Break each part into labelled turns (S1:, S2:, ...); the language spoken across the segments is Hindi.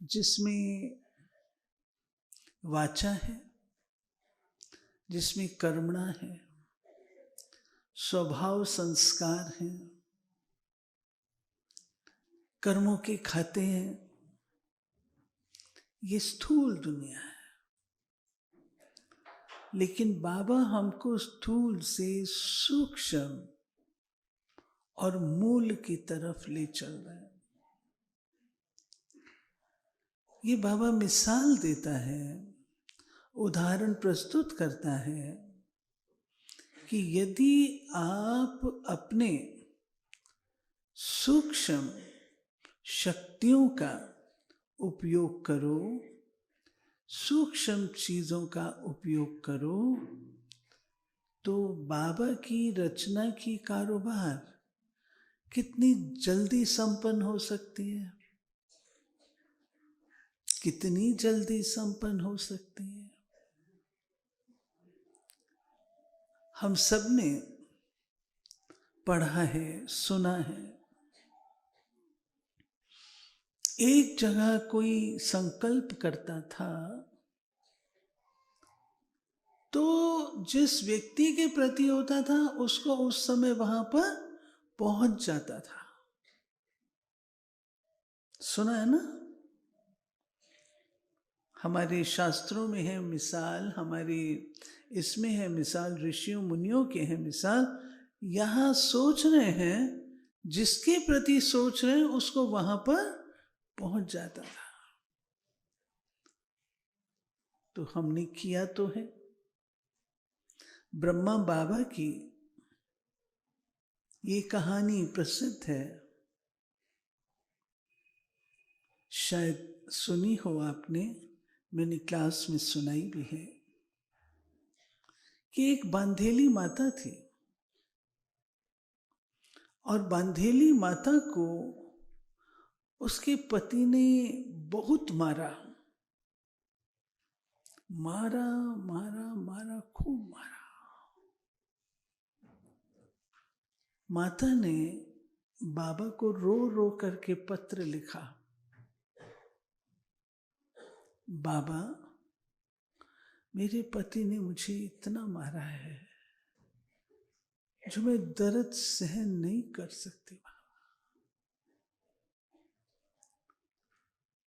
S1: जिसमें वाचा है, जिसमें कर्मणा है, स्वभाव संस्कार हैं, कर्मों के खाते हैं। ये स्थूल दुनिया है, लेकिन बाबा हमको स्थूल से सूक्ष्म और मूल की तरफ ले चल रहे हैं। ये बाबा मिसाल देता है, उदाहरण प्रस्तुत करता है कि यदि आप अपने सूक्ष्म शक्तियों का उपयोग करो, सूक्ष्म चीजों का उपयोग करो, तो बाबा की रचना की कारोबार कितनी जल्दी संपन्न हो सकती है, कितनी जल्दी संपन्न हो सकती है। हम सब ने पढ़ा है, सुना है, एक जगह कोई संकल्प करता था तो जिस व्यक्ति के प्रति होता था उसको उस समय वहां पर पहुंच जाता था। सुना है ना? हमारे शास्त्रों में है मिसाल, हमारे इसमें है मिसाल, ऋषियों मुनियों के है मिसाल। यहां सोच रहे हैं, जिसके प्रति सोच रहे हैं उसको वहां पर पहुंच जाता था। तो हमने किया तो है। ब्रह्मा बाबा की ये कहानी प्रसिद्ध है, शायद सुनी हो आपने, मैंने क्लास में सुनाई भी है, कि एक बांधेली माता थी और बांधेली माता को उसके पति ने बहुत मारा, मारा मारा मारा, खूब मारा। माता ने बाबा को रो रो करके पत्र लिखा, बाबा मेरे पति ने मुझे इतना मारा है जो मैं दर्द सहन नहीं कर सकती।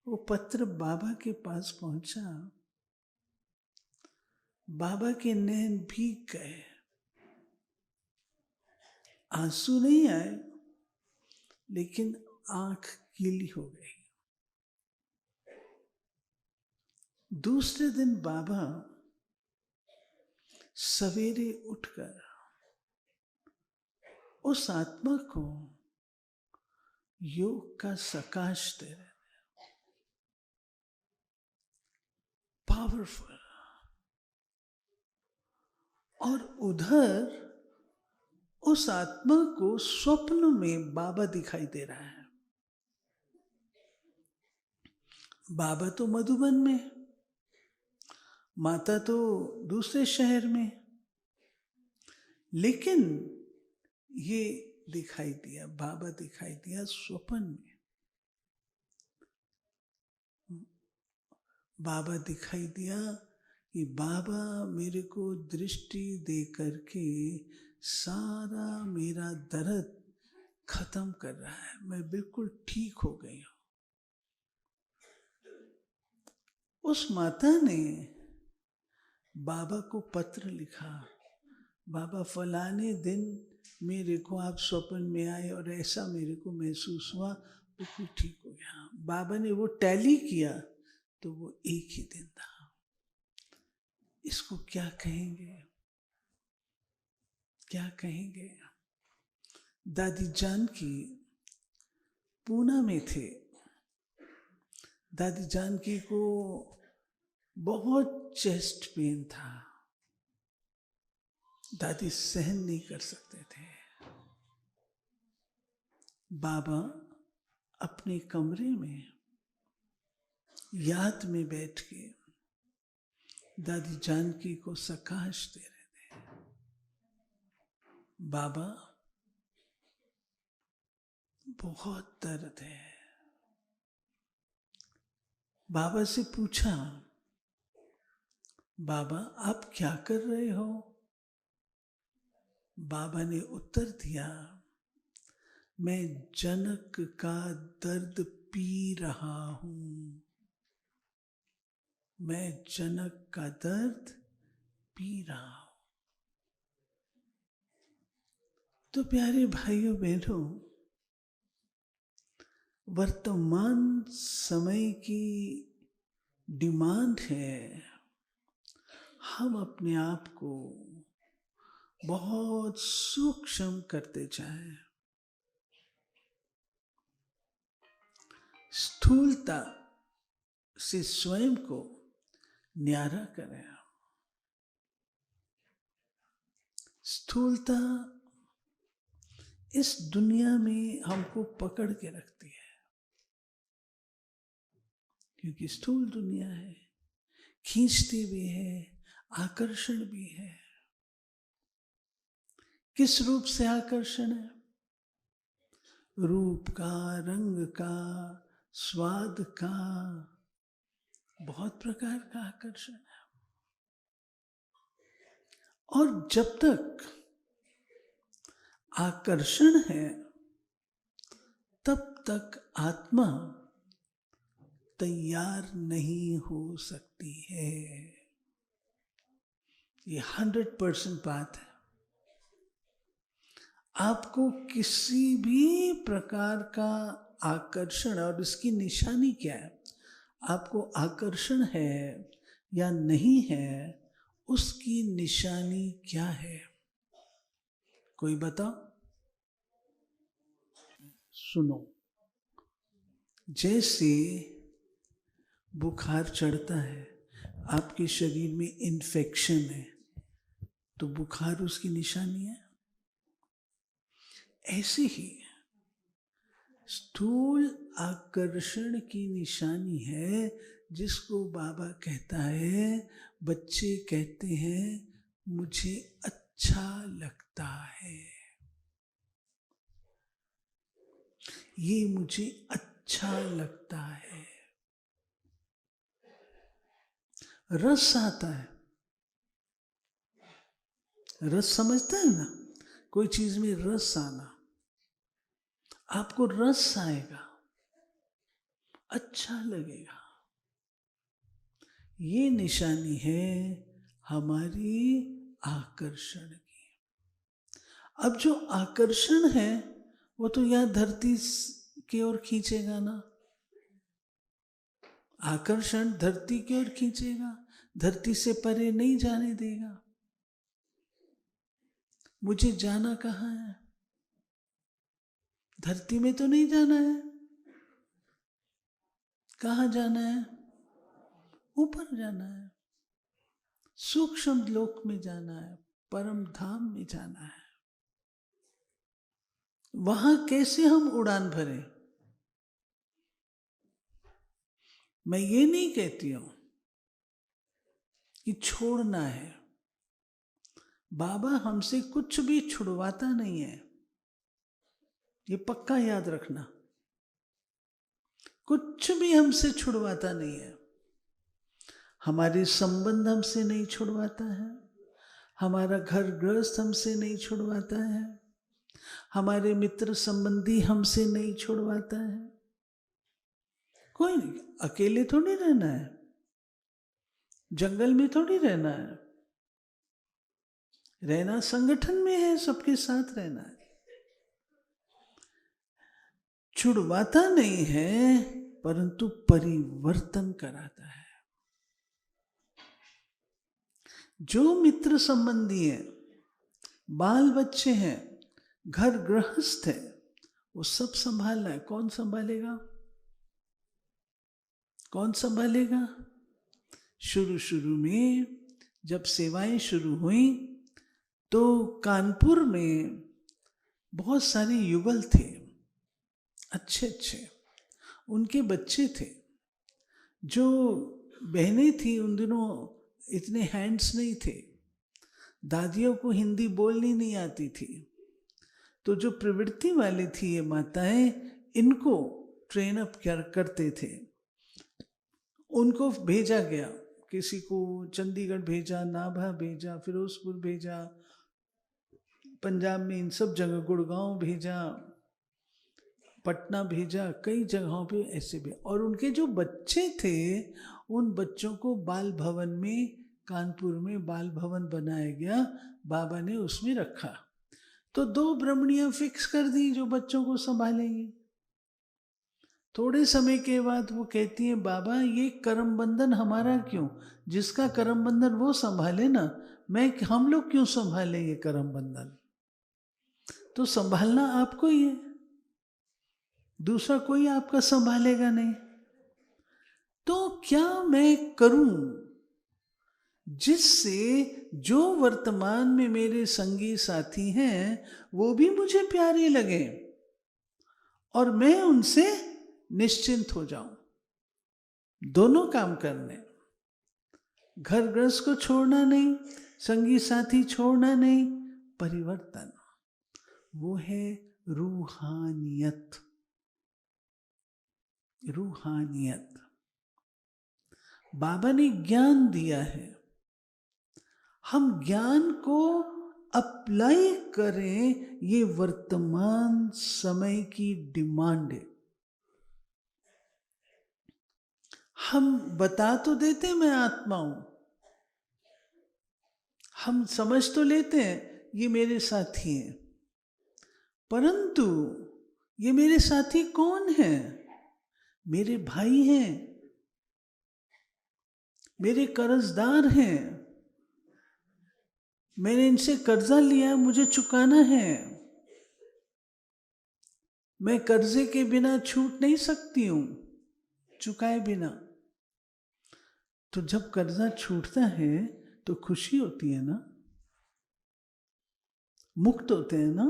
S1: वो पत्र बाबा के पास पहुंचा, बाबा के नैन भीग गए, आंसू नहीं आए लेकिन आंख गीली हो गई। दूसरे दिन बाबा सवेरे उठकर उस आत्मा को योग का सकाश दे रहे, पावरफुल। और उधर उस आत्मा को स्वप्न में बाबा दिखाई दे रहा है। बाबा तो मधुबन में, माता तो दूसरे शहर में, लेकिन ये दिखाई दिया, बाबा दिखाई दिया स्वप्न में। बाबा दिखाई दिया कि बाबा मेरे को दृष्टि दे करके सारा मेरा दर्द खत्म कर रहा है, मैं बिल्कुल ठीक हो गई हूं। उस माता ने बाबा को पत्र लिखा, बाबा फलाने दिन मेरे को आप स्वप्न में आए और ऐसा मेरे को महसूस हुआ, बिल्कुल ठीक हो गया। बाबा ने वो टैली किया तो वो एक ही दिन था। इसको क्या कहेंगे, क्या कहेंगे? दादी जानकी पूना में थे। दादी जानकी को बहुत चेस्ट पेन था, दादी सहन नहीं कर सकते थे। बाबा अपने कमरे में याद में बैठ के दादी जानकी को सकाश दे रहे थे। बाबा बहुत दर्द है, बाबा से पूछा, बाबा आप क्या कर रहे हो? बाबा ने उत्तर दिया, मैं जनक का दर्द पी रहा हूं। मैं जनक का दर्द पी रहा हूं। तो प्यारे भाइयों बहनों, वर्तमान समय की डिमांड है हम अपने आप को बहुत सूक्ष्म करते जाएं, स्थूलता से स्वयं को न्यारा करें। स्थूलता इस दुनिया में हमको पकड़ के रखती है, क्योंकि स्थूल दुनिया है, खींचती भी है, आकर्षण भी है। किस रूप से आकर्षण है? रूप का, रंग का, स्वाद का, बहुत प्रकार का आकर्षण है। और जब तक आकर्षण है तब तक आत्मा तैयार नहीं हो सकती है। ये 100% बात है। आपको किसी भी प्रकार का आकर्षण, और इसकी निशानी क्या है, आपको आकर्षण है या नहीं है, उसकी निशानी क्या है? कोई बताओ? सुनो, जैसे बुखार चढ़ता है, आपके शरीर में इन्फेक्शन है, तो बुखार उसकी निशानी है। ऐसे ही स्थूल आकर्षण की निशानी है, जिसको बाबा कहता है, बच्चे कहते हैं मुझे अच्छा लगता है, ये मुझे अच्छा लगता है। रस आता है, रस समझता है ना, कोई चीज में रस आना, आपको रस आएगा, अच्छा लगेगा। ये निशानी है हमारी आकर्षण की। अब जो आकर्षण है वो तो यह धरती की ओर खींचेगा ना, आकर्षण धरती की ओर खींचेगा, धरती से परे नहीं जाने देगा। मुझे जाना कहाँ है? धरती में तो नहीं जाना है। कहाँ जाना है? ऊपर जाना है, सूक्ष्म लोक में जाना है, परम धाम में जाना है। वहां कैसे हम उड़ान भरें? मैं ये नहीं कहती हूं कि छोड़ना है। बाबा हमसे कुछ भी छुड़वाता नहीं है, ये पक्का याद रखना। कुछ भी हमसे छुड़वाता नहीं है। हमारे संबंध हमसे नहीं छुड़वाता है, हमारा घर गृहस्थ हमसे नहीं छुड़वाता है, हमारे मित्र संबंधी हमसे नहीं छुड़वाता है। कोई नहीं, अकेले थोड़ी रहना है, जंगल में थोड़ी रहना है, रहना संगठन में है, सबके साथ रहना है। छुड़वाता नहीं है, परंतु परिवर्तन कराता है। जो मित्र संबंधी है, बाल बच्चे हैं, घर गृहस्थ है, वो सब संभालना है। कौन संभालेगा? कौन संभालेगा? शुरू में जब सेवाएं शुरू हुई तो कानपुर में बहुत सारे युगल थे, अच्छे अच्छे, उनके बच्चे थे। जो बहनें थी उन दिनों इतने हैंड्स नहीं थे, दादियों को हिंदी बोलनी नहीं आती थी, तो जो प्रवृत्ति वाली थी ये माताएं, इनको ट्रेन अप करते थे। उनको भेजा गया, किसी को चंडीगढ़ भेजा, नाभा भेजा, फिरोजपुर भेजा, पंजाब में इन सब जगह गुड़गांव भेजा, पटना भेजा, कई जगहों पे ऐसे भी। और उनके जो बच्चे थे उन बच्चों को बाल भवन में, कानपुर में बाल भवन बनाया गया, बाबा ने उसमें रखा। तो 2 ब्रह्मणियां फिक्स कर दी जो बच्चों को संभालेंगी। थोड़े समय के बाद वो कहती हैं, बाबा ये करम बंधन हमारा क्यों, जिसका करम बंधन वो संभाले ना, हम लोग क्यों संभालें ये करम बंधन? तो संभालना आपको ही है, दूसरा कोई आपका संभालेगा नहीं। तो क्या मैं करूं जिससे जो वर्तमान में मेरे संगी साथी हैं वो भी मुझे प्यारे लगे और मैं उनसे निश्चिंत हो जाऊं? दोनों काम करने, घर गृहस्थ को छोड़ना नहीं, संगी साथी छोड़ना नहीं, परिवर्तन, वो है रूहानियत। रूहानियत बाबा ने ज्ञान दिया है, हम ज्ञान को अप्लाई करें, ये वर्तमान समय की डिमांड है। हम बता तो देते मैं आत्मा हूं, हम समझ तो लेते हैं ये मेरे साथी हैं, परंतु ये मेरे साथी कौन हैं? मेरे भाई हैं, मेरे कर्जदार हैं, मैंने इनसे कर्जा लिया, मुझे चुकाना है, मैं कर्जे के बिना छूट नहीं सकती हूं, चुकाए बिना। तो जब कर्जा छूटता है तो खुशी होती है ना, मुक्त होते हैं ना,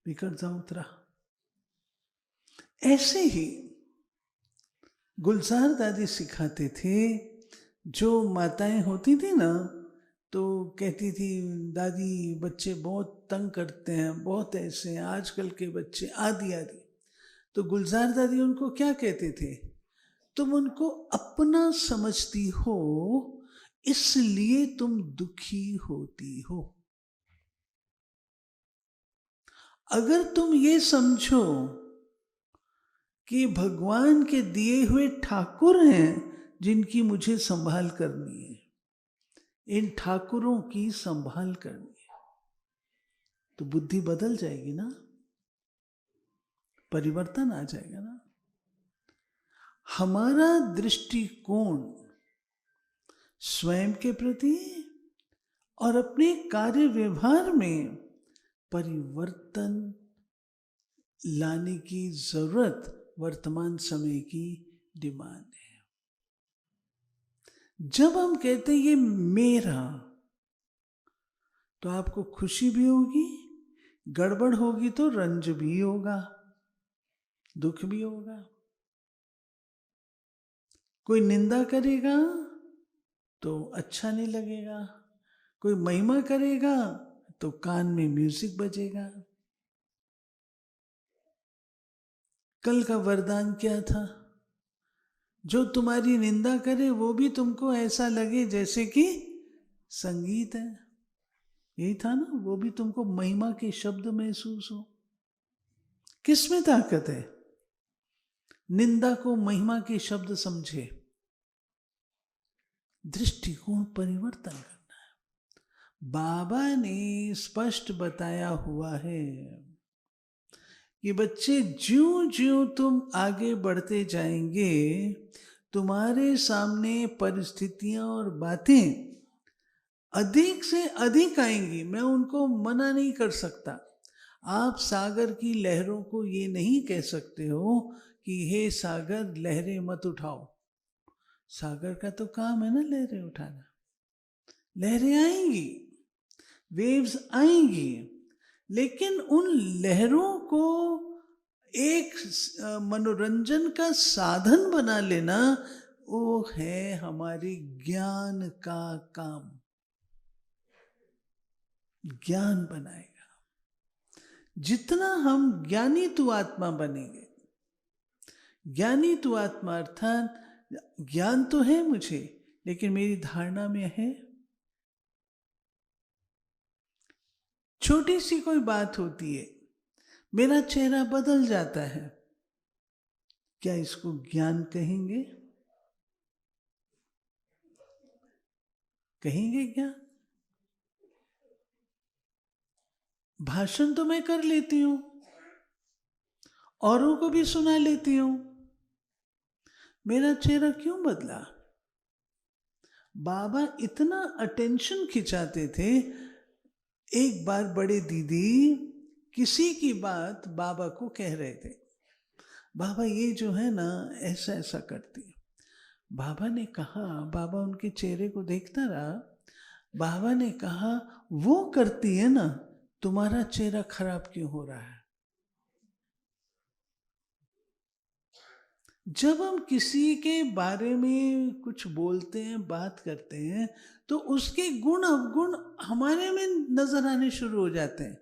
S1: कर्जा उतरा। ऐसे ही गुलजार दादी सिखाते थे, जो माताएं होती थी ना तो कहती थी, दादी बच्चे बहुत तंग करते हैं, बहुत ऐसे हैं आजकल के बच्चे, आदि आदि। तो गुलजार दादी उनको क्या कहते थे, तुम उनको अपना समझती हो इसलिए तुम दुखी होती हो। अगर तुम ये समझो कि भगवान के दिए हुए ठाकुर हैं जिनकी मुझे संभाल करनी है, इन ठाकुरों की संभाल करनी है, तो बुद्धि बदल जाएगी ना, परिवर्तन आ जाएगा ना। हमारा दृष्टिकोण स्वयं के प्रति और अपने कार्य व्यवहार में परिवर्तन लाने की जरूरत वर्तमान समय की डिमांड है। जब हम कहते हैं ये मेरा, तो आपको खुशी भी होगी, गड़बड़ होगी तो रंज भी होगा, दुख भी होगा। कोई निंदा करेगा तो अच्छा नहीं लगेगा, कोई महिमा करेगा तो कान में म्यूजिक बजेगा। कल का वरदान क्या था, जो तुम्हारी निंदा करे वो भी तुमको ऐसा लगे जैसे कि संगीत है, यही था ना, वो भी तुमको महिमा के शब्द महसूस हो। किसमें ताकत है? निंदा को महिमा के शब्द समझे, दृष्टिकोण परिवर्तन करना है। बाबा ने स्पष्ट बताया हुआ है कि बच्चे, ज्यों ज्यों तुम आगे बढ़ते जाएंगे, तुम्हारे सामने परिस्थितियां और बातें अधिक से अधिक आएंगी। मैं उनको मना नहीं कर सकता। आप सागर की लहरों को ये नहीं कह सकते हो कि हे सागर लहरें मत उठाओ। सागर का तो काम है ना लहरें उठाना। लहरें आएंगी, वेव्स आएंगी, लेकिन उन लहरों को एक मनोरंजन का साधन बना लेना, वो है हमारी ज्ञान का काम। ज्ञान बनाएगा। जितना हम ज्ञानी तु आत्मा बनेंगे, ज्ञानी तु आत्मा अर्थात ज्ञान तो है मुझे, लेकिन मेरी धारणा में है। छोटी सी कोई बात होती है, मेरा चेहरा बदल जाता है, क्या इसको ज्ञान कहेंगे? कहेंगे क्या? भाषण तो मैं कर लेती हूं, औरों को भी सुना लेती हूं, मेरा चेहरा क्यों बदला? बाबा इतना अटेंशन खिंचाते थे। एक बार बड़े दीदी किसी की बात बाबा को कह रहे थे, बाबा ये जो है ना ऐसा ऐसा करती है। बाबा ने कहा, बाबा उनके चेहरे को देखता रहा, बाबा ने कहा वो करती है ना, तुम्हारा चेहरा खराब क्यों हो रहा है? जब हम किसी के बारे में कुछ बोलते हैं, बात करते हैं, तो उसके गुण अवगुण हमारे में नजर आने शुरू हो जाते हैं,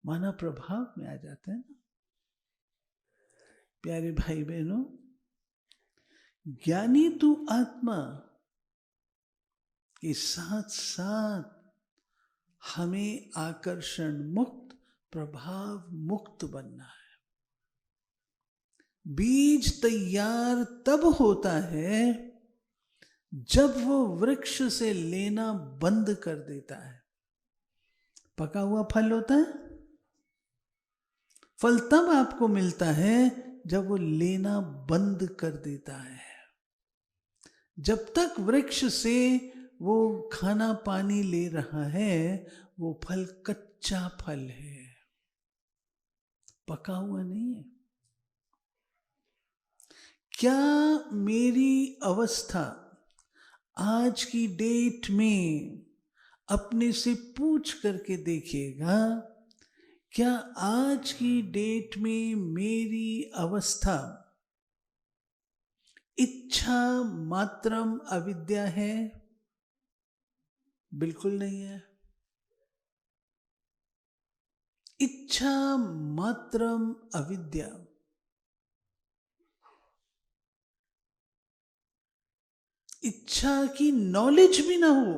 S1: माना प्रभाव में आ जाते हैं ना। प्यारे भाई बहनों, ज्ञानी तू आत्मा के साथ साथ हमें आकर्षण मुक्त, प्रभाव मुक्त बनना है। बीज तैयार तब होता है जब वो वृक्ष से लेना बंद कर देता है। पका हुआ फल होता है, फल तब आपको मिलता है जब वो लेना बंद कर देता है। जब तक वृक्ष से वो खाना पानी ले रहा है, वो फल कच्चा फल है, पका हुआ नहीं है। क्या मेरी अवस्था आज की डेट में अपने से पूछ करके देखिएगा, क्या आज की डेट में मेरी अवस्था इच्छा मात्रम अविद्या है? बिल्कुल नहीं है। इच्छा मात्रम अविद्या। इच्छा की नॉलेज भी ना हो,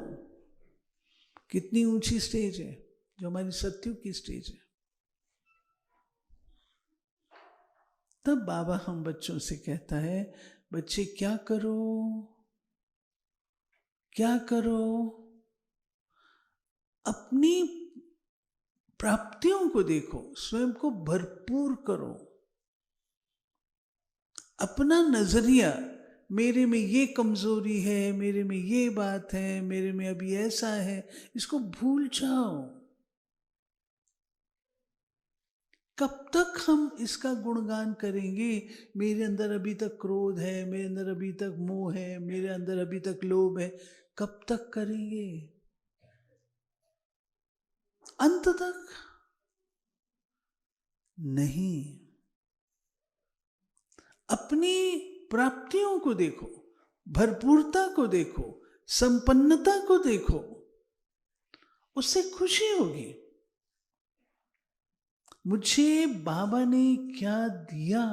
S1: कितनी ऊंची स्टेज है, जो हमारी सत्युग की स्टेज है। तब बाबा हम बच्चों से कहता है, बच्चे क्या करो, क्या करो, अपनी प्राप्तियों को देखो, स्वयं को भरपूर करो। अपना नजरिया, मेरे में ये कमजोरी है, मेरे में ये बात है, मेरे में अभी ऐसा है, इसको भूल जाओ। कब तक हम इसका गुणगान करेंगे? मेरे अंदर अभी तक क्रोध है, मेरे अंदर अभी तक मोह है, मेरे अंदर अभी तक लोभ है, कब तक करेंगे? अंत तक नहीं। अपनी प्राप्तियों को देखो, भरपूरता को देखो, संपन्नता को देखो, उससे खुशी होगी। मुझे बाबा ने क्या दिया,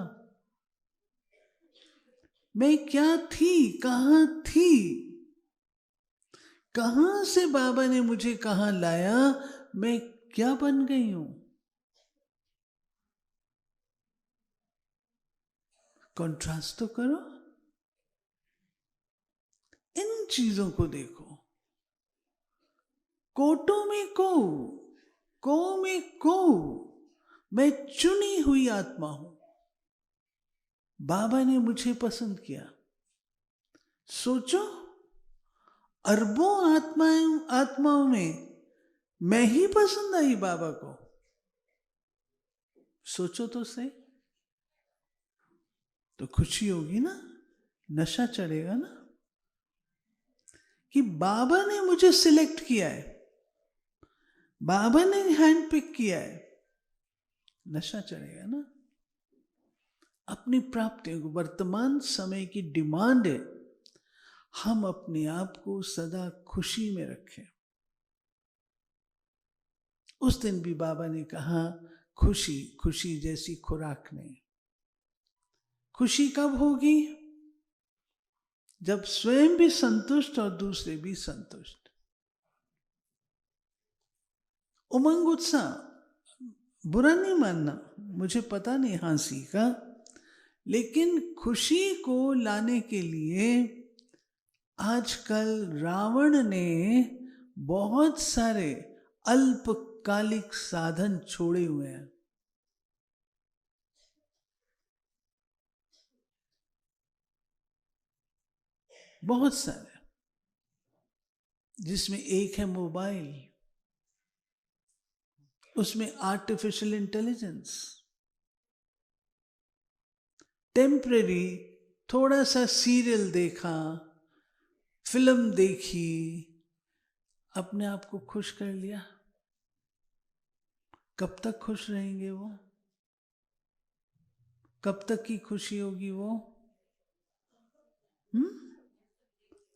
S1: मैं क्या थी, कहां थी, कहां से बाबा ने मुझे कहां लाया, मैं क्या बन गई हूं। कंट्रास्ट तो करो, इन चीजों को देखो। कोटों में को में को, मैं चुनी हुई आत्मा हूं, बाबा ने मुझे पसंद किया। सोचो, अरबों आत्माओं में मैं ही पसंद आई बाबा को। सोचो तो सही, तो खुशी होगी ना, नशा चढ़ेगा ना, कि बाबा ने मुझे सिलेक्ट किया है, बाबा ने हैंड पिक किया है, नशा चढ़ेगा ना। अपनी प्राप्तियों को, वर्तमान समय की डिमांड है, हम अपने आप को सदा खुशी में रखें। उस दिन भी बाबा ने कहा, खुशी खुशी जैसी खुराक नहीं। खुशी कब होगी? जब स्वयं भी संतुष्ट और दूसरे भी संतुष्ट। उमंग उत्साह, बुरा नहीं मानना, मुझे पता नहीं हंसी का, लेकिन खुशी को लाने के लिए आजकल रावण ने बहुत सारे अल्पकालिक साधन छोड़े हुए हैं। बहुत सारे, जिसमें एक है मोबाइल, उसमें आर्टिफिशियल इंटेलिजेंस, टेम्परेरी थोड़ा सा सीरियल देखा, फिल्म देखी, अपने आप को खुश कर लिया। कब तक खुश रहेंगे वो? कब तक की खुशी होगी वो?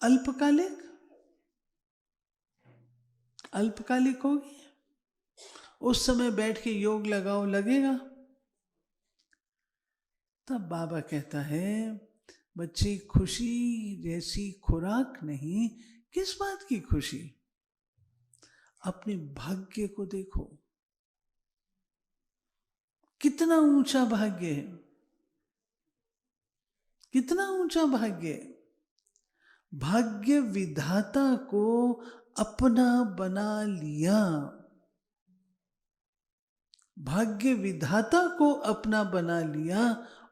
S1: अल्पकालिक, अल्पकालिक होगी। उस समय बैठ के योग लगाओ, लगेगा। तब बाबा कहता है, बच्चे खुशी जैसी खुराक नहीं, किस बात की खुशी? अपने भाग्य को देखो, कितना ऊंचा भाग्य है, कितना ऊंचा भाग्य है। भाग्य विधाता को अपना बना लिया, भाग्य विधाता को अपना बना लिया,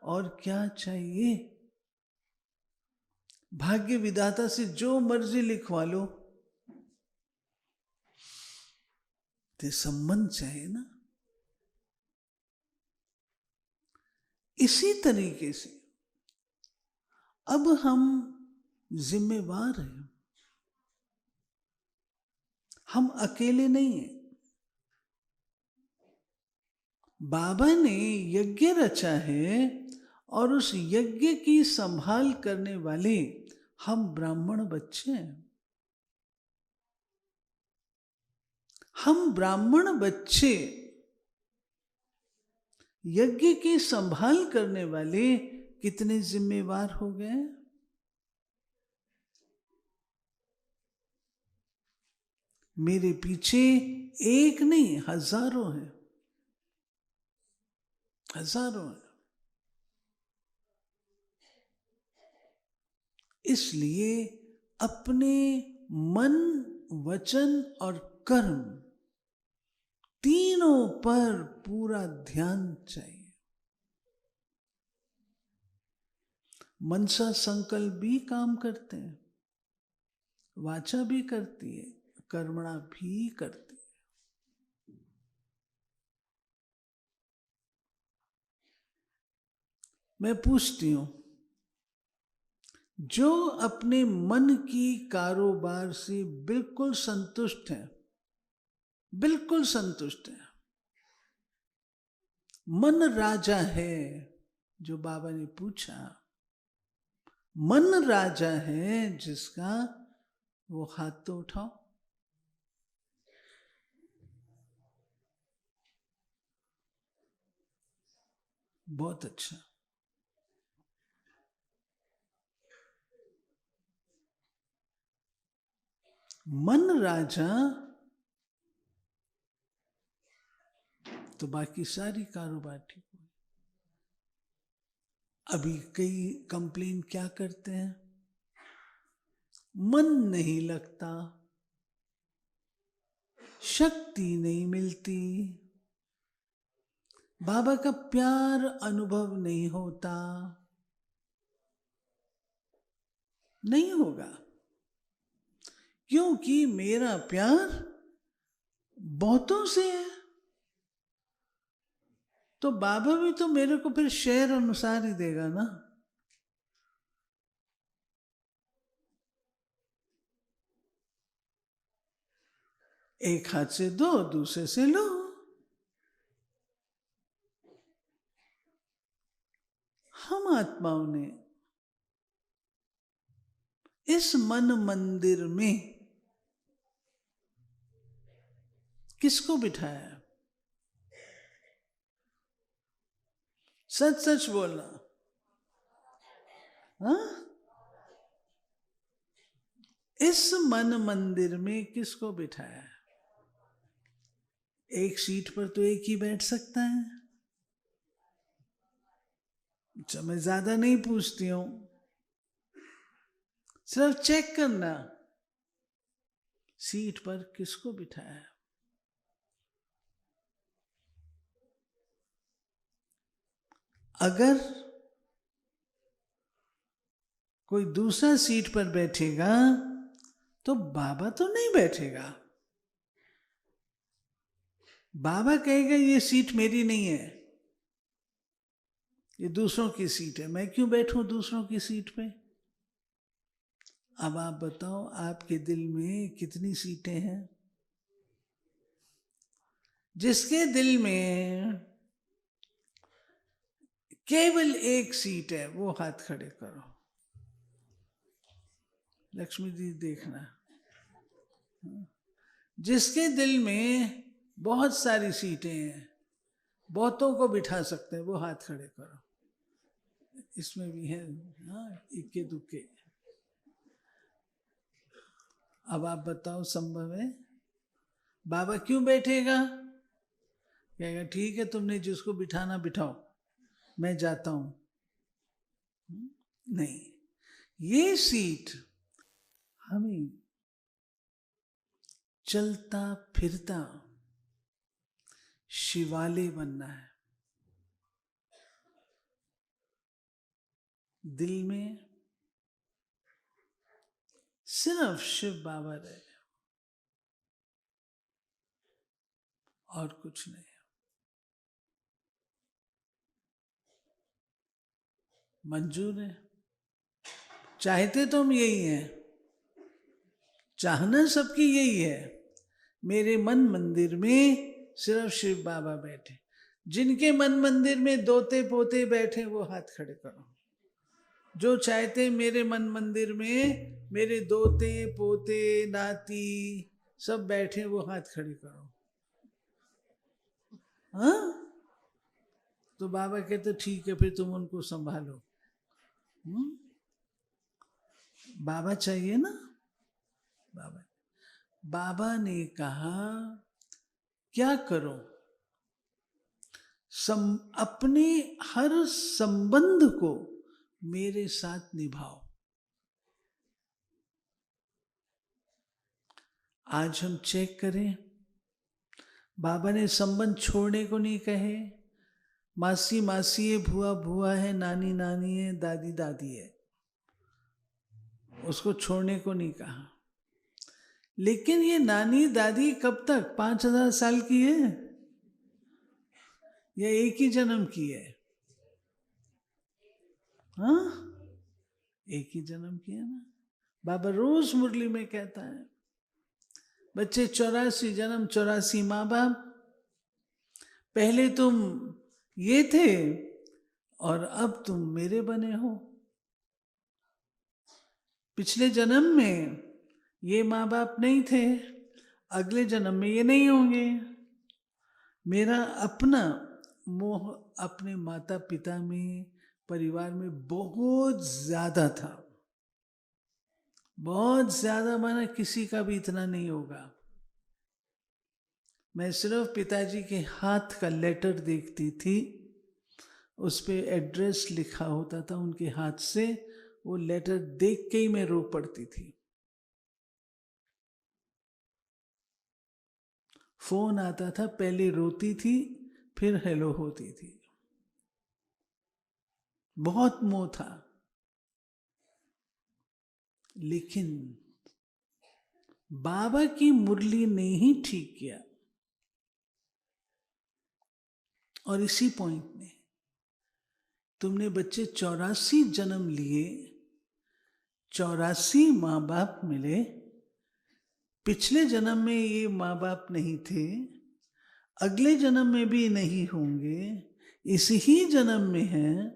S1: और क्या चाहिए? भाग्य विधाता से जो मर्जी लिखवा लो, तो संबंध चाहिए ना। इसी तरीके से अब हम जिम्मेवार हैं, हम अकेले नहीं हैं। बाबा ने यज्ञ रचा है, और उस यज्ञ की संभाल करने वाले हम ब्राह्मण बच्चे हैं। हम ब्राह्मण बच्चे यज्ञ की संभाल करने वाले कितने जिम्मेवार हो गए? मेरे पीछे एक नहीं, हजारों हैं, हजारों हैं। इसलिए अपने मन, वचन और कर्म तीनों पर पूरा ध्यान चाहिए। मनसा संकल्प भी काम करते हैं, वाचा भी करती है, कर्मणा भी करती है। मैं पूछती हूं, जो अपने मन की कारोबार से बिल्कुल संतुष्ट है, बिल्कुल संतुष्ट है, मन राजा है, जो बाबा ने पूछा, मन राजा है जिसका, वो हाथ तो उठाओ। बहुत अच्छा। मन राजा तो बाकी सारी कारोबार ठीक हो। अभी कई कंप्लेन क्या करते हैं, मन नहीं लगता, शक्ति नहीं मिलती, बाबा का प्यार अनुभव नहीं होता। नहीं होगा, क्योंकि मेरा प्यार बहुतों से है। तो बाबा भी तो मेरे को फिर शेयर अनुसार ही देगा ना। एक हाथ से दो, दूसरे से लो। हम आत्माओं ने इस मन मंदिर में किसको बिठाया? सच सच बोलना, हाँ? इस मन मंदिर में किसको बिठाया है? एक सीट पर तो एक ही बैठ सकता है। अच्छा, मैं ज्यादा नहीं पूछती हूं, सिर्फ चेक करना सीट पर किसको बिठाया है। अगर कोई दूसरा सीट पर बैठेगा तो बाबा तो नहीं बैठेगा। बाबा कहेगा ये सीट मेरी नहीं है, ये दूसरों की सीट है, मैं क्यों बैठूं दूसरों की सीट पे। अब आप बताओ, आपके दिल में कितनी सीटें हैं? जिसके दिल में केवल एक सीट है वो हाथ खड़े करो। लक्ष्मी जी देखना। जिसके दिल में बहुत सारी सीटें हैं, बहुतों को बिठा सकते हैं, वो हाथ खड़े करो। इसमें भी है, हाँ, इक्के दुक्के। अब आप बताओ, संभव है? बाबा क्यों बैठेगा? कहेगा ठीक है, तुमने जिसको बिठाना बिठाओ, मैं जाता हूं। नहीं, ये सीट हमें चलता फिरता शिवालय बनना है। दिल में सिर्फ शिव बाबा रहे और कुछ नहीं। मंजूर है? चाहते तो हम यही हैं, चाहना सबकी यही है, मेरे मन मंदिर में सिर्फ शिव बाबा बैठे। जिनके मन मंदिर में दोते पोते बैठे वो हाथ खड़े करो। जो चाहते मेरे मन मंदिर में मेरे दोते पोते नाती सब बैठे, वो हाथ खड़े करो। हाँ, तो बाबा कहते ठीक है, फिर तुम उनको संभालो। बाबा चाहिए ना। बाबा ने कहा क्या करो, अपने हर संबंध को मेरे साथ निभाओ। आज हम चेक करें, बाबा ने संबंध छोड़ने को नहीं कहे। मासी मासी है, भुआ भुआ है, नानी नानी है, दादी दादी है, उसको छोड़ने को नहीं कहा। लेकिन ये नानी दादी कब तक? 5000 साल की है या एक ही जन्म की है? हाँ, एक ही जन्म की है ना। बाबा रोज मुरली में कहता है, बच्चे 84 जन्म 84 माँ बाप। पहले तुम ये थे और अब तुम मेरे बने हो। पिछले जन्म में ये माँ बाप नहीं थे, अगले जन्म में ये नहीं होंगे। मेरा अपना मोह अपने माता पिता में, परिवार में बहुत ज्यादा था, बहुत ज्यादा, माना किसी का भी इतना नहीं होगा। मैं सिर्फ पिताजी के हाथ का लेटर देखती थी, उस पे एड्रेस लिखा होता था उनके हाथ से, वो लेटर देख के ही मैं रो पड़ती थी। फोन आता था, पहले रोती थी फिर हेलो होती थी। बहुत मोह था। लेकिन बाबा की मुरली ने ही ठीक किया। और इसी पॉइंट में तुमने बच्चे 84 जन्म लिए, 84 माँ बाप मिले। पिछले जन्म में ये माँ बाप नहीं थे, अगले जन्म में भी नहीं होंगे, इस ही जन्म में हैं,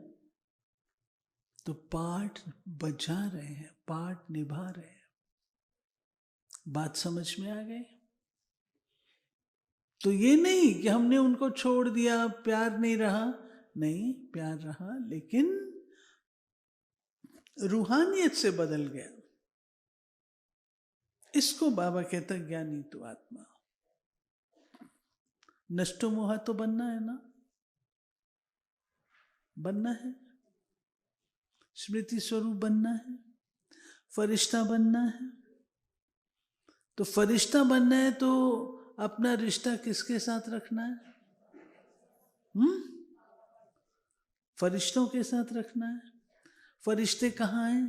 S1: तो पाठ बजा रहे हैं, पाठ निभा रहे हैं। बात समझ में आ गई? तो ये नहीं कि हमने उनको छोड़ दिया, प्यार नहीं रहा। नहीं, प्यार रहा, लेकिन रूहानियत से बदल गया। इसको बाबा कहता ज्ञानी तो आत्मा। नष्टो मोहा तो बनना है ना, बनना है, स्मृति स्वरूप बनना है, फरिश्ता बनना है। तो फरिश्ता बनना है तो अपना रिश्ता किसके साथ रखना है? फरिश्तों के साथ रखना है। फरिश्ते कहाँ हैं?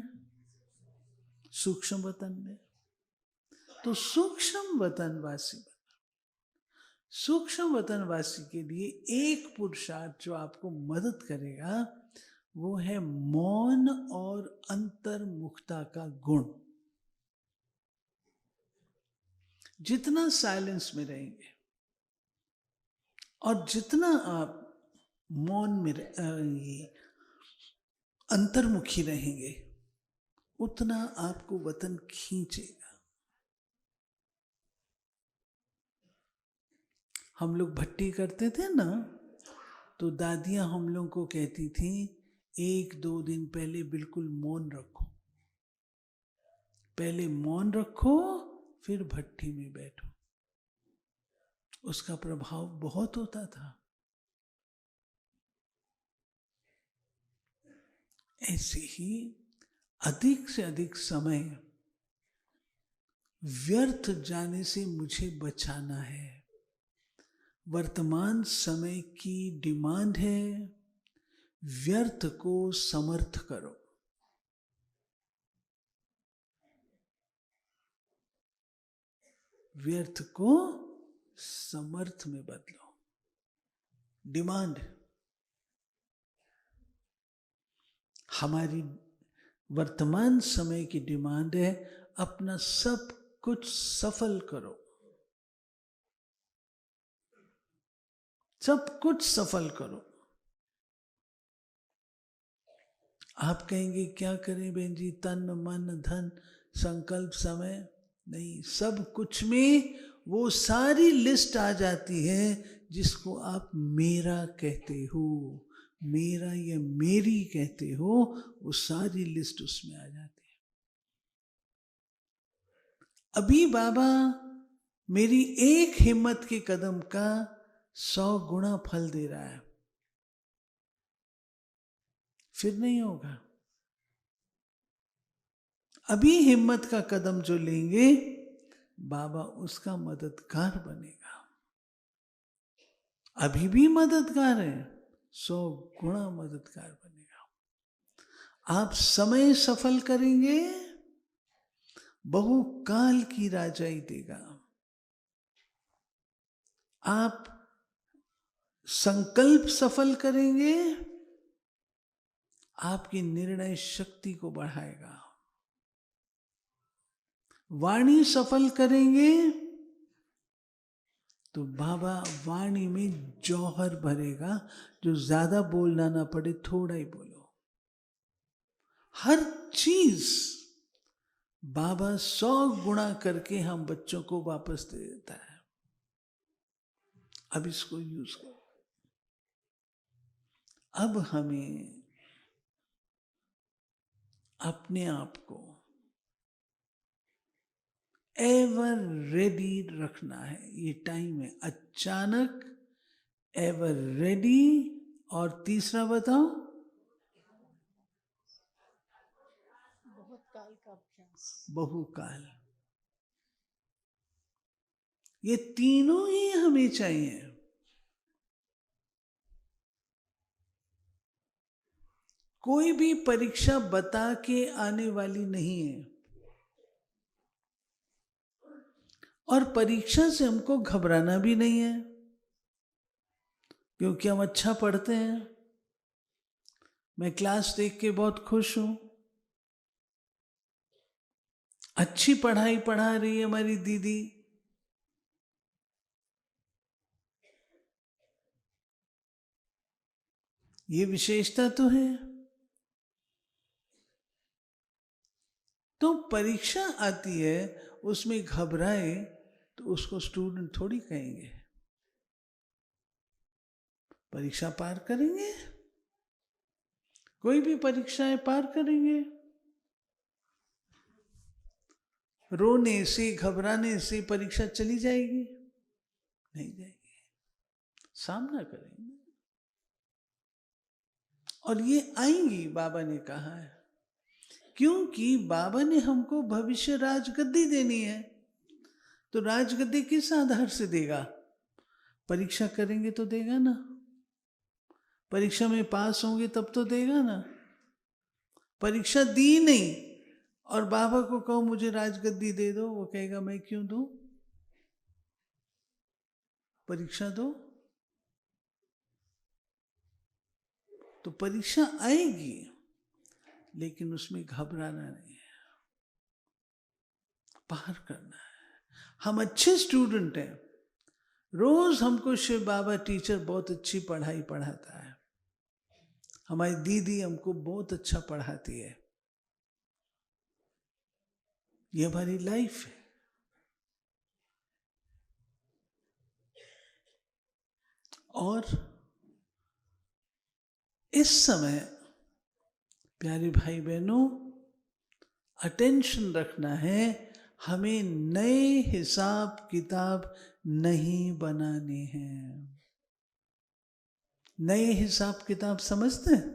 S1: सूक्ष्म वतन में। तो सूक्ष्म वतनवासी बनना। सूक्ष्म वतनवासी के लिए एक पुरुषार्थ जो आपको मदद करेगा वो है मौन और अंतर्मुखता का गुण। जितना साइलेंस में रहेंगे और जितना आप मौन में अंतर्मुखी रहेंगे उतना आपको वतन खींचेगा। हम लोग भट्टी करते थे ना, तो दादियां हम लोग को कहती थी 1-2 दिन पहले बिल्कुल मौन रखो, पहले मौन रखो फिर भट्टी में बैठो। उसका प्रभाव बहुत होता था। ऐसे ही अधिक से अधिक समय व्यर्थ जाने से मुझे बचाना है। वर्तमान समय की डिमांड है व्यर्थ को समर्थ करो। व्यर्थ को समर्थ में बदलो। डिमांड हमारी वर्तमान समय की डिमांड है अपना सब कुछ सफल करो, सब कुछ सफल करो। आप कहेंगे क्या करें बहन जी, तन मन धन संकल्प समय नहीं, सब कुछ में वो सारी लिस्ट आ जाती है जिसको आप मेरा कहते हो, मेरा या मेरी कहते हो, वो सारी लिस्ट उसमें आ जाती है। अभी बाबा मेरी एक हिम्मत के कदम का 100 गुना फल दे रहा है, फिर नहीं होगा। अभी हिम्मत का कदम जो लेंगे बाबा उसका मददगार बनेगा। अभी भी मददगार है, 100 गुना मददगार बनेगा। आप समय सफल करेंगे, बहुकाल की राजाई देगा। आप संकल्प सफल करेंगे, आपकी निर्णय शक्ति को बढ़ाएगा। वाणी सफल करेंगे तो बाबा वाणी में जौहर भरेगा, जो ज्यादा बोलना ना पड़े, थोड़ा ही बोलो। हर चीज बाबा 100 गुना करके हम बच्चों को वापस दे देता है। अब इसको यूज करो। अब हमें अपने आप को एवर रेडी रखना है। ये टाइम है अचानक, एवर रेडी, और तीसरा बताओ, बहुकाल का अभ्यास। बहुकाल, ये तीनों ही हमें चाहिए। कोई भी परीक्षा बता के आने वाली नहीं है, और परीक्षा से हमको घबराना भी नहीं है, क्योंकि हम अच्छा पढ़ते हैं। मैं क्लास देख के बहुत खुश हूं। अच्छी पढ़ाई पढ़ा रही है हमारी दीदी। ये विशेषता तो है। तो परीक्षा आती है, उसमें घबराए तो उसको स्टूडेंट थोड़ी कहेंगे। परीक्षा पार करेंगे, कोई भी परीक्षाएं पार करेंगे। रोने से, घबराने से परीक्षा चली जाएगी? नहीं जाएगी, सामना करेंगे। और ये आएंगी, बाबा ने कहा है, क्योंकि बाबा ने हमको भविष्य राजगद्दी देनी है। तो राजगद्दी किस आधार से देगा? परीक्षा करेंगे तो देगा ना, परीक्षा में पास होंगे तब तो देगा ना। परीक्षा दी नहीं और बाबा को कहो मुझे राजगद्दी दे दो, वो कहेगा मैं क्यों दूं? परीक्षा दो। तो परीक्षा आएगी, लेकिन उसमें घबराना नहीं है, पार करना है। हम अच्छे स्टूडेंट हैं, रोज हमको शिव बाबा टीचर बहुत अच्छी पढ़ाई पढ़ाता है, हमारी दीदी हमको बहुत अच्छा पढ़ाती है, ये हमारी लाइफ है। और इस समय प्यारे भाई बहनों, अटेंशन रखना है, हमें नए हिसाब किताब नहीं बनाने हैं। नए हिसाब किताब समझते हैं?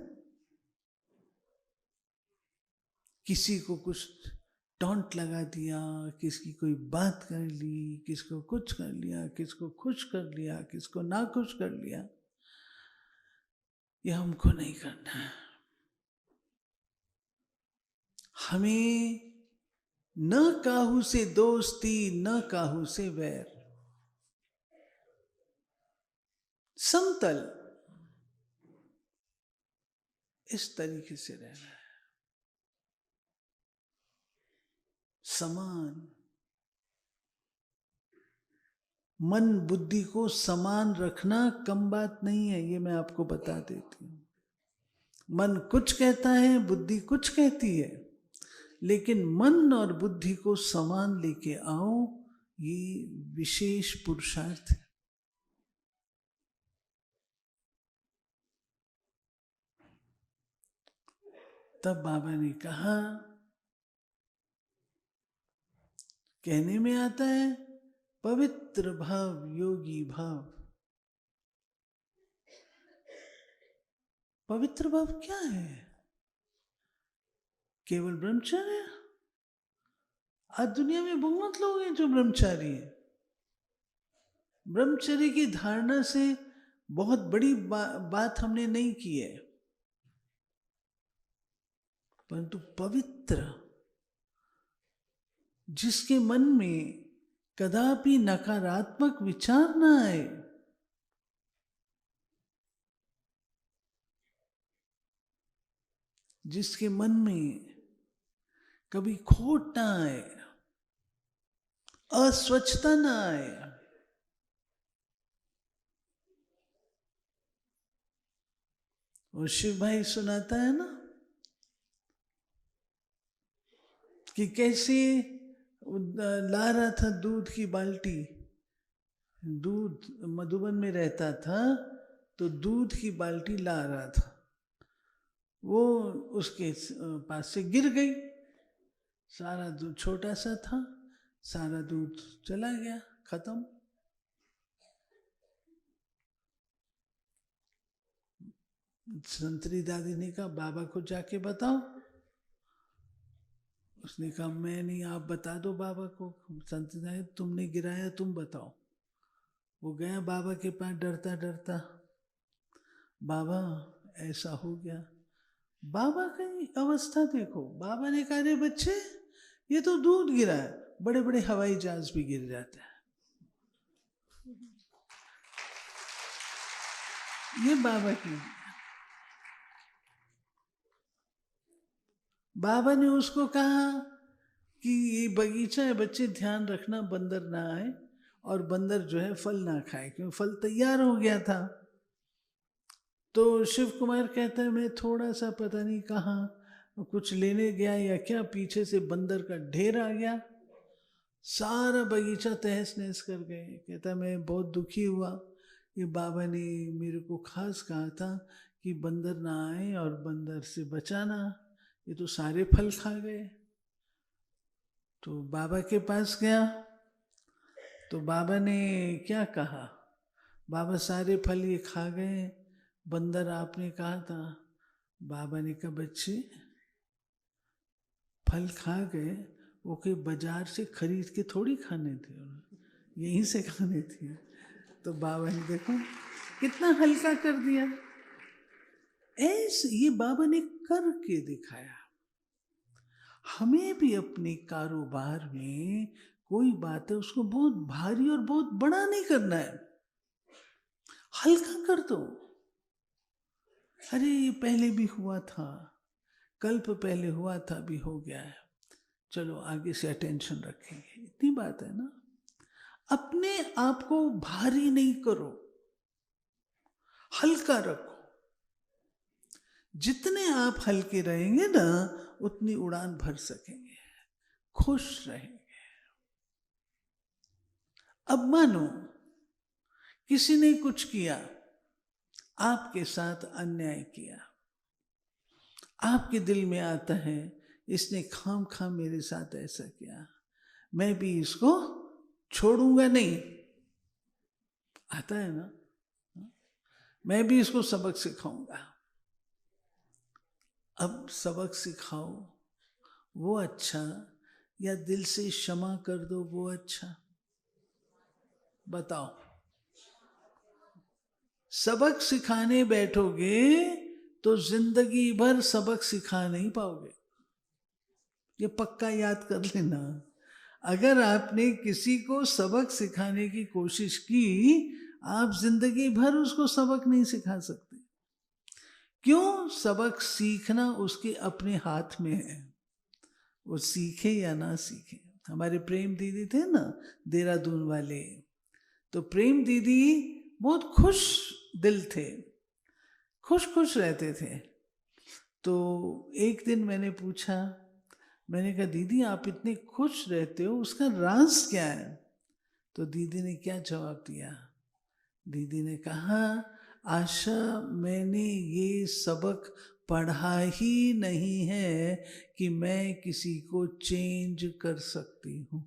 S1: किसी को कुछ टॉन्ट लगा दिया, किसकी कोई बात कर ली, किसको कुछ कर लिया, किसको खुश कर लिया, किसको ना खुश कर लिया, यह हमको नहीं करना है। हमें न काहू से दोस्ती, न काहू से वैर, समतल इस तरीके से रहना है, समान। मन बुद्धि को समान रखना कम बात नहीं है, ये मैं आपको बता देती हूँ। मन कुछ कहता है, बुद्धि कुछ कहती है, लेकिन मन और बुद्धि को समान लेके आओ, ये विशेष पुरुषार्थ है। तब बाबा ने कहा, कहने में आता है पवित्र भाव, योगी भाव। पवित्र भाव क्या है? केवल ब्रह्मचर्य? आज दुनिया में बहुत लोग हैं जो ब्रह्मचारी हैं। ब्रह्मचर्य की धारणा से बहुत बड़ी बात हमने नहीं की है, परंतु पवित्र, जिसके मन में कदापि नकारात्मक विचार ना आए, जिसके मन में कभी खोट ना आए, अस्वच्छता ना आए, और शिव भाई सुनाता है ना कि कैसे ला रहा था दूध की बाल्टी, दूध मधुबन में रहता था, तो दूध की बाल्टी ला रहा था, वो उसके पास से गिर गई, सारा दूध, छोटा सा था, सारा दूध चला गया, खत्म। संतरी दादी ने कहा बाबा को जाके बताओ। उसने कहा मैं नहीं, आप बता दो बाबा को। संतरी दादी, तुमने गिराया, तुम बताओ। वो गया बाबा के पास डरता डरता, बाबा ऐसा हो गया। बाबा की अवस्था देखो, बाबा ने कहा रे बच्चे, ये तो दूध गिरा है, बड़े बड़े हवाई जहाज भी गिर जाते हैं। ये बाबा की, बाबा ने उसको कहा कि ये बगीचा है बच्चे, ध्यान रखना बंदर ना आए, और बंदर जो है फल ना खाए, क्योंकि फल तैयार हो गया था। तो शिव कुमार कहता है मैं थोड़ा सा पता नहीं कहाँ कुछ लेने गया या क्या, पीछे से बंदर का ढेर आ गया, सारा बगीचा तहस नहस कर गए। कहता मैं बहुत दुखी हुआ, ये बाबा ने मेरे को खास कहा था कि बंदर ना आए और बंदर से बचाना, ये तो सारे फल खा गए। तो बाबा के पास गया, तो बाबा ने क्या कहा, बाबा सारे फल ये खा गए, बंदर आपने कहा था। बाबा ने कहा बच्चे फल खा गए, वो कोई बाजार से खरीद के थोड़ी खाने थे, यहीं से खाने थे। तो बाबा ने देखो कितना हल्का कर दिया। ऐसे ये बाबा ने करके दिखाया। हमें भी अपने कारोबार में कोई बात है उसको बहुत भारी और बहुत बड़ा नहीं करना है, हल्का कर दो। अरे ये पहले भी हुआ था, कल्प पहले हुआ था, अभी हो गया है, चलो आगे से अटेंशन रखेंगे, इतनी बात है ना। अपने आप को भारी नहीं करो, हल्का रखो। जितने आप हल्के रहेंगे ना उतनी उड़ान भर सकेंगे, खुश रहेंगे। अब मानो किसी ने कुछ किया, आपके साथ अन्याय किया, आपके दिल में आता है इसने खाम खाम मेरे साथ ऐसा किया, मैं भी इसको छोड़ूंगा नहीं, आता है ना, मैं भी इसको सबक सिखाऊंगा। अब सबक सिखाओ वो अच्छा, या दिल से क्षमा कर दो वो अच्छा? बताओ। सबक सिखाने बैठोगे तो जिंदगी भर सबक सिखा नहीं पाओगे, ये पक्का याद कर लेना। अगर आपने किसी को सबक सिखाने की कोशिश की, आप जिंदगी भर उसको सबक नहीं सिखा सकते। क्यों? सबक सीखना उसके अपने हाथ में है, वो सीखे या ना सीखे। हमारे प्रेम दीदी थे ना देहरादून वाले, तो प्रेम दीदी बहुत खुश दिल थे, खुश खुश रहते थे। तो एक दिन मैंने पूछा, मैंने कहा दीदी आप इतने खुश रहते हो, उसका राज क्या है? तो दीदी ने क्या जवाब दिया? दीदी ने कहा आशा मैंने ये सबक पढ़ा ही नहीं है कि मैं किसी को चेंज कर सकती हूँ।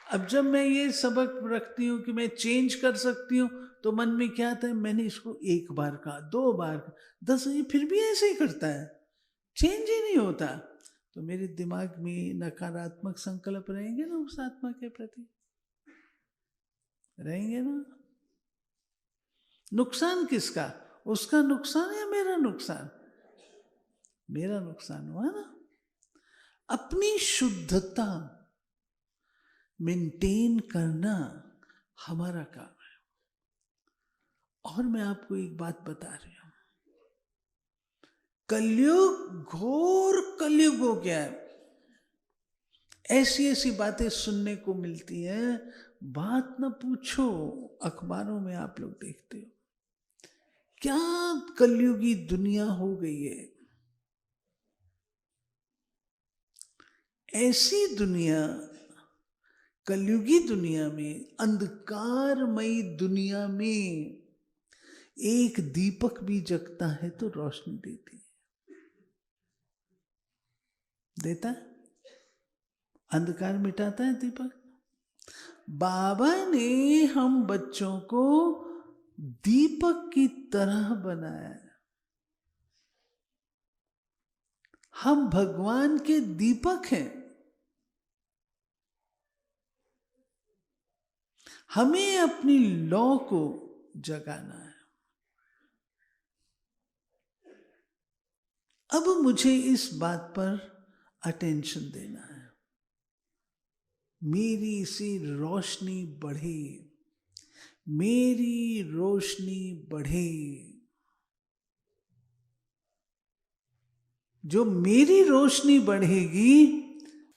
S1: अब जब मैं ये सबक रखती हूँ कि मैं चेंज कर सकती हूँ, तो मन में क्या आता है, मैंने इसको एक बार कहा, 2 बार कहा, 10, ये फिर भी ऐसे ही करता है, चेंज ही नहीं होता। तो मेरे दिमाग में नकारात्मक संकल्प रहेंगे ना उस आत्मा के प्रति, रहेंगे ना। नुकसान किसका? उसका नुकसान या मेरा नुकसान? मेरा नुकसान हुआ ना। अपनी शुद्धता मेंटेन करना हमारा काम है। और मैं आपको एक बात बता रही हूं, कलयुग, घोर कलयुग हो गया है। ऐसी ऐसी बातें सुनने को मिलती हैं, बात न पूछो। अखबारों में आप लोग देखते हो क्या कलयुगी दुनिया हो गई है। ऐसी दुनिया, कलयुगी दुनिया में, अंधकारमयी दुनिया में एक दीपक भी जगता है तो रोशनी देती है, देता है, अंधकार मिटाता है दीपक। बाबा ने हम बच्चों को दीपक की तरह बनाया है। हम भगवान के दीपक हैं। हमें अपनी लौ को जगाना है। अब मुझे इस बात पर अटेंशन देना है, मेरी सी रोशनी बढ़े, मेरी रोशनी बढ़े। जो मेरी रोशनी बढ़ेगी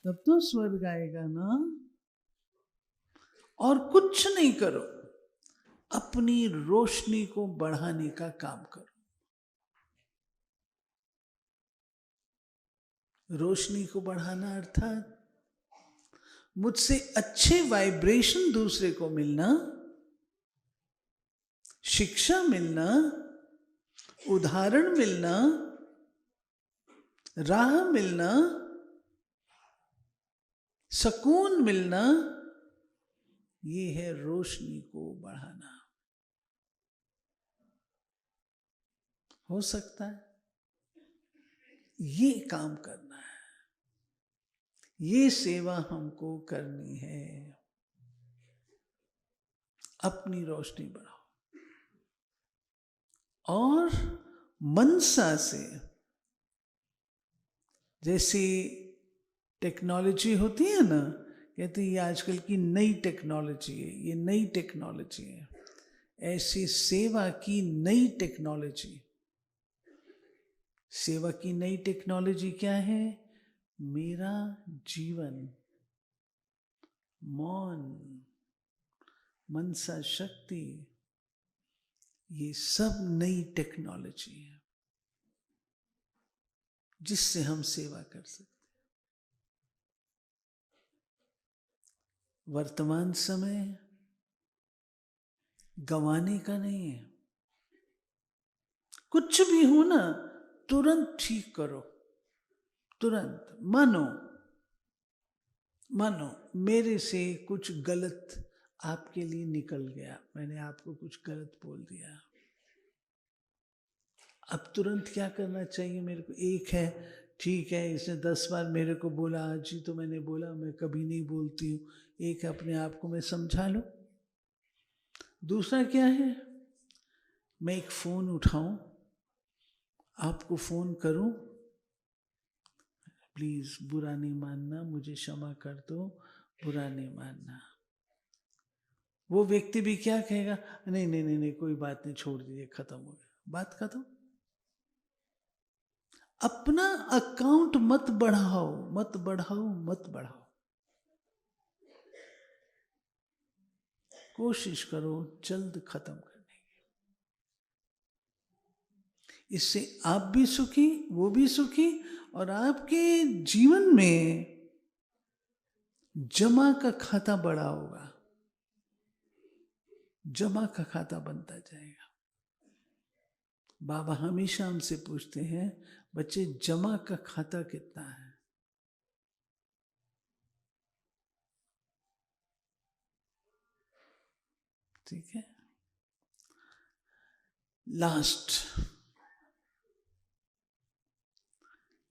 S1: तब तो स्वर्ग आएगा ना। और कुछ नहीं करो, अपनी रोशनी को बढ़ाने का काम करो। रोशनी को बढ़ाना अर्थात मुझसे अच्छे वाइब्रेशन दूसरे को मिलना, शिक्षा मिलना, उदाहरण मिलना, राह मिलना, सुकून मिलना, ये है रोशनी को बढ़ाना। हो सकता है ये काम करना है, ये सेवा हमको करनी है। अपनी रोशनी बढ़ाओ और मनसा से, जैसी टेक्नोलॉजी होती है ना, कहते हैं ये आजकल की नई टेक्नोलॉजी है, ये नई टेक्नोलॉजी है, ऐसी सेवा की नई टेक्नोलॉजी। सेवा की नई टेक्नोलॉजी क्या है? मेरा जीवन, मौन, मनसा शक्ति, ये सब नई टेक्नोलॉजी है जिससे हम सेवा कर सकते हैं। वर्तमान समय गंवाने का नहीं है। कुछ भी हो ना, तुरंत ठीक करो, तुरंत। मानो मेरे से कुछ गलत आपके लिए निकल गया, मैंने आपको कुछ गलत बोल दिया, अब तुरंत क्या करना चाहिए मेरे को? एक है, ठीक है इसने 10 बार मेरे को बोला, आज ही तो मैंने बोला, मैं कभी नहीं बोलती हूँ। एक अपने आप को मैं समझा लूँ। दूसरा क्या है? मैं एक फ़ोन उठाऊं, आपको फ़ोन करूं, प्लीज़ बुरा नहीं मानना, मुझे क्षमा कर दो, बुरा नहीं मानना। वो व्यक्ति भी क्या कहेगा? नहीं नहीं नहीं नहीं, कोई बात नहीं, छोड़ दीजिए, खत्म हो गया, बात खत्म। अपना अकाउंट मत बढ़ाओ, मत बढ़ाओ, मत बढ़ाओ। कोशिश करो जल्द खत्म करने की। इससे आप भी सुखी, वो भी सुखी, और आपके जीवन में जमा का खाता बड़ा होगा, जमा का खाता बनता जाएगा। बाबा हमेशा हमसे पूछते हैं, बच्चे जमा का खाता कितना है? ठीक है। लास्ट,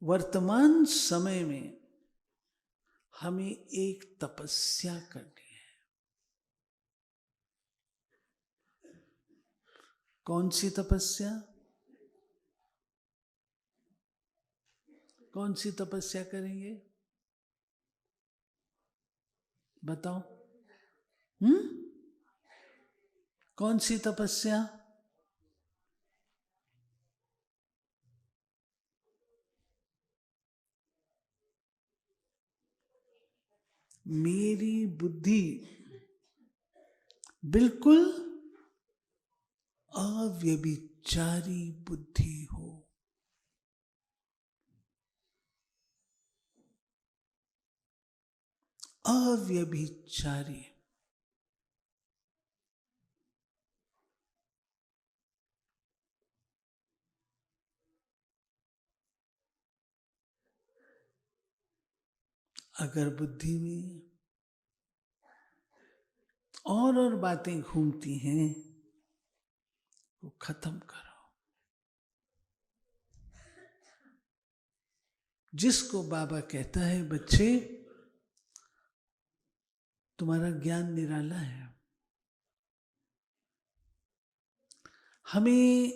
S1: वर्तमान समय में हमें एक तपस्या करनी है। कौन सी तपस्या? कौन सी तपस्या करेंगे? बताओ। कौन सी तपस्या? मेरी बुद्धि बिल्कुल अव्यभिचारी बुद्धि हो। अव्यभिचारी। अगर बुद्धि में और बातें घूमती हैं, वो खत्म करो। जिसको बाबा कहता है, बच्चे तुम्हारा ज्ञान निराला है, हमें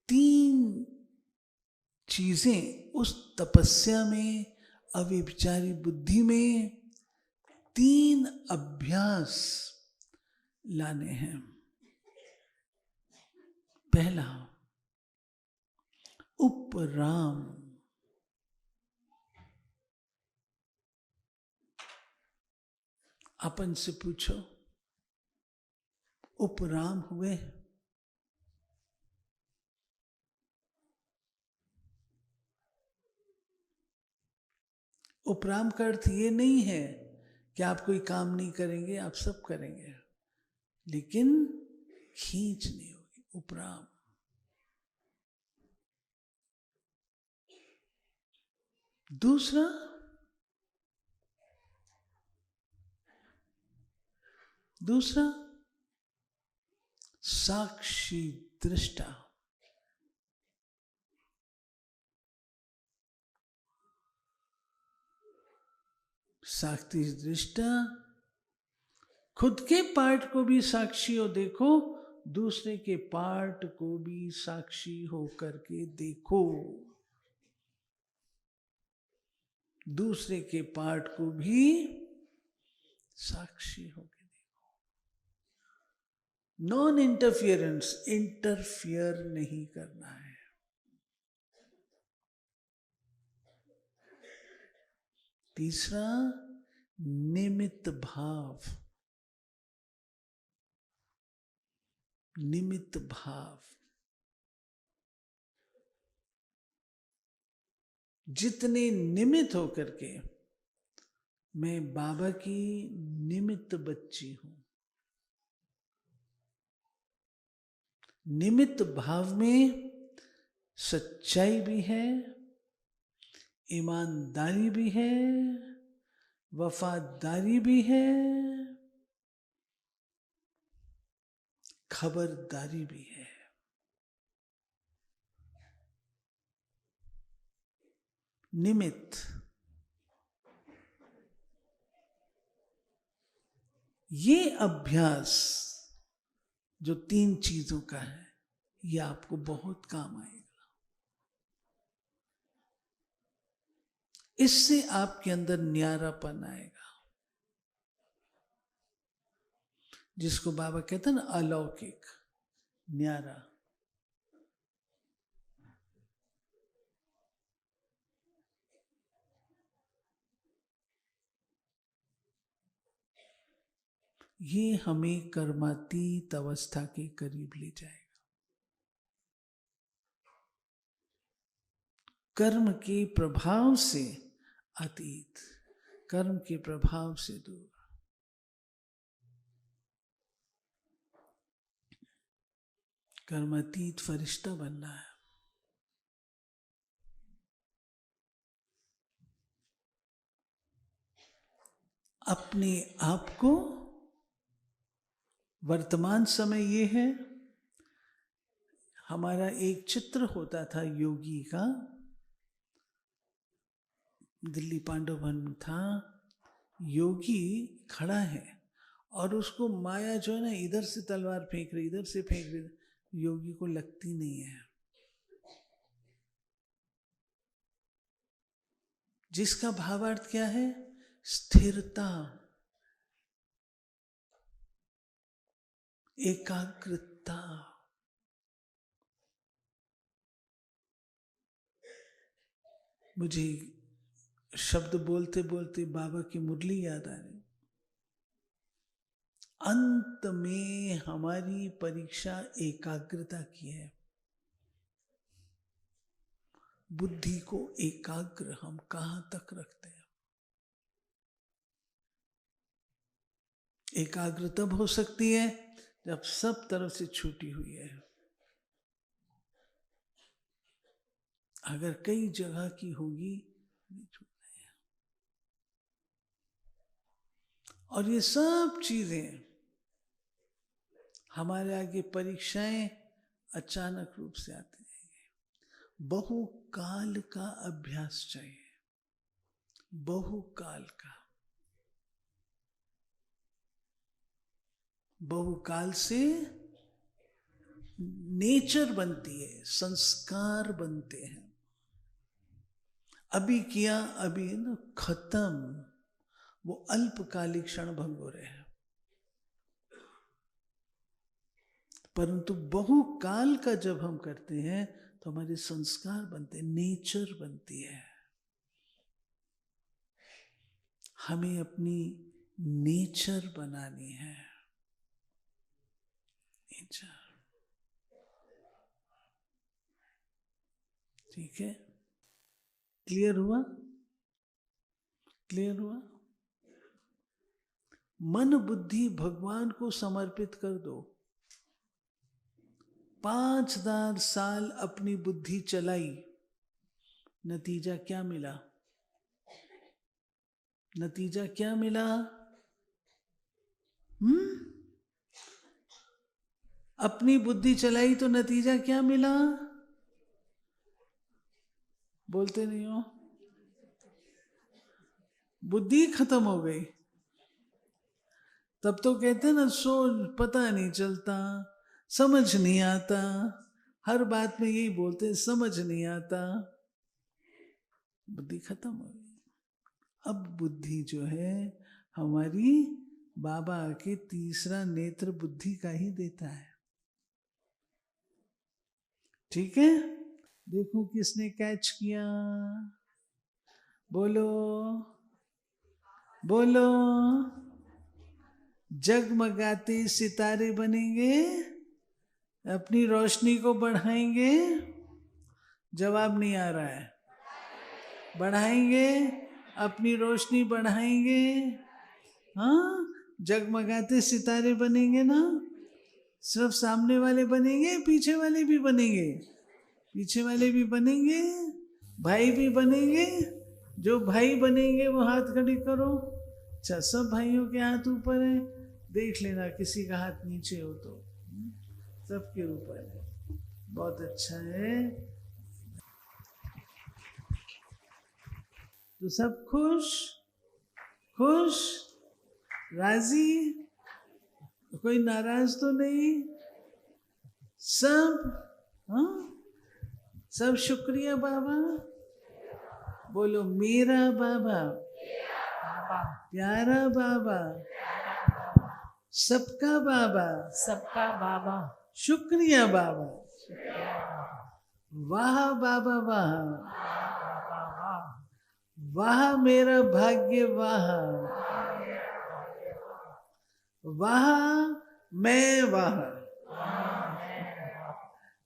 S1: 3 चीजें उस तपस्या में, अव्यभिचारी बुद्धि में 3 अभ्यास लाने हैं। पहला, उपराम। अपन से पूछो, उपराम हुए? उपराम का अर्थ ये नहीं है कि आप कोई काम नहीं करेंगे, आप सब करेंगे, लेकिन खींच नहीं होगी। उपराम। दूसरा, साक्षी दृष्टा। साक्षी दृष्टा, खुद के पार्ट को भी साक्षी हो देखो, दूसरे के पार्ट को भी साक्षी हो करके देखो। दूसरे के पार्ट को भी साक्षी हो के देखो। नॉन इंटरफियरेंस, इंटरफियर नहीं करना है। तीसरा, निमित्त भाव। निमित्त भाव, जितने निमित्त होकर के मैं बाबा की निमित्त बच्ची हूं। निमित्त भाव में सच्चाई भी है, ईमानदारी भी है, वफादारी भी है, खबरदारी भी है। निमित्त, ये अभ्यास जो 3 चीजों का है, ये आपको बहुत काम आएगा। इससे आपके अंदर न्यारापन आएगा, जिसको बाबा कहते हैं ना अलौकिक, न्यारा। ये हमें कर्मातीत अवस्था के करीब ले जाएगा, कर्म के प्रभाव से अतीत, कर्म के प्रभाव से दूर। कर्मातीत फरिश्ता बनना है। अपने आप को, वर्तमान समय ये है, हमारा एक चित्र होता था योगी का, दिल्ली पांडव वन में था। योगी खड़ा है और उसको माया जो है ना, इधर से तलवार फेंक रही, इधर से फेंक रही, योगी को लगती नहीं है। जिसका भावार्थ क्या है? स्थिरता, एकाग्रता। मुझे शब्द बोलते बोलते बाबा की मुरली याद आ रही। अंत में हमारी परीक्षा एकाग्रता की है। बुद्धि को एकाग्र हम कहां तक रखते हैं? एकाग्र तब हो सकती है जब सब तरफ से छूटी हुई है। अगर कई जगह की होगी, नहीं छूट रही है। और ये सब चीजें हमारे आगे परीक्षाएं अचानक रूप से आती रहेंगी। बहुकाल का अभ्यास चाहिए, बहुकाल का। बहुकाल से नेचर बनती है, संस्कार बनते हैं। अभी किया, अभी ना खत्म, वो अल्पकालिक क्षण भंग हो रहे हैं। परंतु बहुकाल का जब हम करते हैं तो हमारे संस्कार बनते हैं, नेचर बनती है। हमें अपनी नेचर बनानी है। नेचर, ठीक है? क्लियर हुआ? क्लियर हुआ? मन बुद्धि भगवान को समर्पित कर दो। 5000 साल अपनी बुद्धि चलाई, नतीजा क्या मिला? नतीजा क्या मिला? हम्म, अपनी बुद्धि चलाई तो नतीजा क्या मिला? बोलते नहीं हो? बुद्धि खत्म हो गई। तब तो कहते हैं ना, सोच पता नहीं चलता, समझ नहीं आता, हर बात में यही बोलते हैं, समझ नहीं आता। बुद्धि खत्म हो गई। अब बुद्धि जो है हमारी, बाबा के तीसरा नेत्र बुद्धि का ही देता है। ठीक है, देखो किसने कैच किया, बोलो बोलो। जगमगाते सितारे बनेंगे, अपनी रोशनी को बढ़ाएंगे। जवाब नहीं आ रहा है। बढ़ाएंगे, अपनी रोशनी बढ़ाएंगे। हाँ, जगमगाते सितारे बनेंगे ना। सिर्फ सामने वाले बनेंगे, पीछे वाले भी बनेंगे। पीछे वाले भी बनेंगे, भाई भी बनेंगे। जो भाई बनेंगे वो हाथ खड़े करो। अच्छा, सब भाइयों के हाथ ऊपर है, देख लेना किसी का हाथ नीचे हो तो। सबके ऊपर है, बहुत अच्छा है। तो सब खुश खुश, राजी, कोई नाराज तो नहीं? सब? हाँ, सब शुक्रिया बाबा। बोलो, मेरा बाबा, प्यारा बाबा, सबका बाबा,
S2: सबका बाबा,
S1: शुक्रिया बाबा, वाह बाबा वाह, वाह मेरा भाग्य वाह, वाह मैं वाह।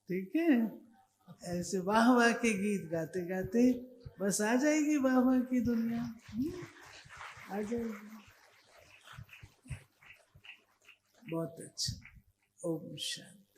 S1: ठीक है, ऐसे वाह वाह के गीत गाते गाते बस आ जाएगी वाह वाह की दुनिया, आ जाएगी। बहुत अच्छा। ओम शांति।